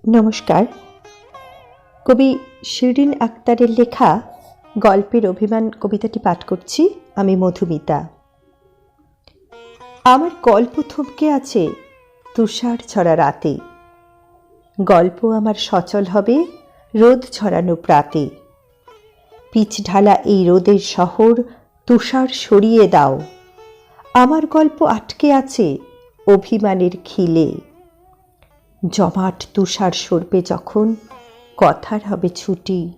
নমস্কার। কবি শিরিন আক্তারের লেখা গল্পের অভিমান কবিতাটি পাঠ করছি আমি, মধুমিতা। আমার গল্প থমকে আছে তুষার ছড়া রাতে। গল্প আমার সচল হবে রোদ ছড়ানো প্রাতে। পিচ ঢালা এই রোদের শহর তুষার সরিয়ে দাও। আমার গল্প আটকে আছে অভিমানের খিলে। জমাট তুষার সরবে যখন কথার হবে ছুটি।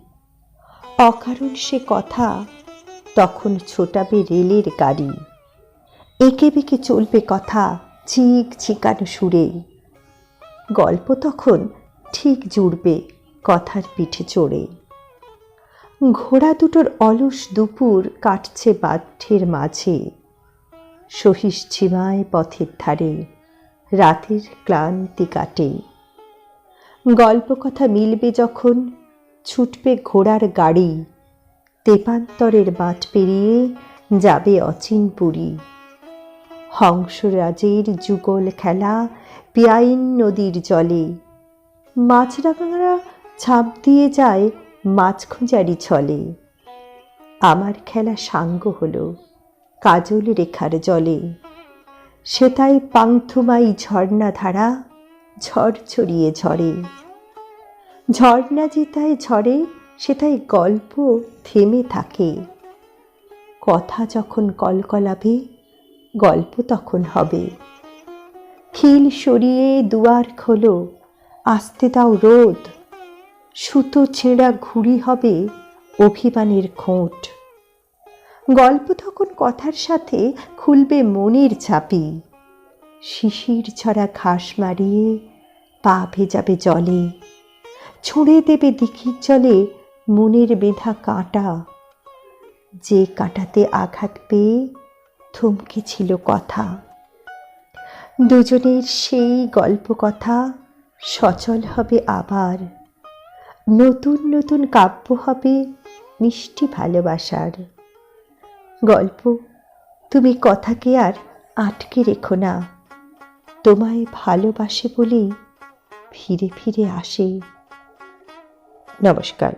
অকারণ সে কথা তখন ছোটাবে রেলের গাড়ি। এঁকে বেঁকে চলবে কথা চিক চিকানো সুরে। গল্প তখন ঠিক জুড়বে কথার পিঠে চড়ে। ঘোড়া দুটোর অলস দুপুর কাটছে বাধ্যের মাঝে। সহিস ঝিমায় পথের ধারে রাতের ক্লান্তি কাটে। গল্প কথা মিলবে যখন ছুটবে ঘোড়ার গাড়ি। তেপান্তরের বাঁট পেরিয়ে যাবে অচিনপুরী। হংসরাজের যুগল খেলা পিয়াইন নদীর জলে। মাছরাঙারা ঝাঁপ দিয়ে যায় মাছ খোঁজারি ছলে। আমার খেলা সাঙ্গ হলো কাজল রেখার জলে। সেটাই পাংথুমাই ঝর্ণা ধারা ঝড় ছড়িয়ে ঝরে। ঝর্ণা যেটায় ঝরে সেটাই গল্প থেমে থাকে। কথা যখন কলকলাবে গল্প তখন হবে। খিল সরিয়ে দুয়ার খোলো, আসতে দাও রোদ। সুতো ছেঁড়া ঘুড়ি হবে অভিমানের খোঁট। গল্প তখন কথার সাথে খুলবে মনের চাপি। শিশির ছড়া ঘাস মারিয়ে পা ভেজাবে জলে। ছুঁড়ে দেবে দিঘির জলে মনের বেঁধা কাঁটা। যে কাঁটাতে আঘাত পেয়ে থমকে ছিল কথা। দুজনের সেই গল্প কথা সচল হবে আবার। নতুন নতুন কাব্য হবে মিষ্টি ভালোবাসার। গল্প তুমি কথাকে আর আটকে রেখো না। তোমায় ভালোবাসে বলেই ফিরে ফিরে আসে। নমস্কার।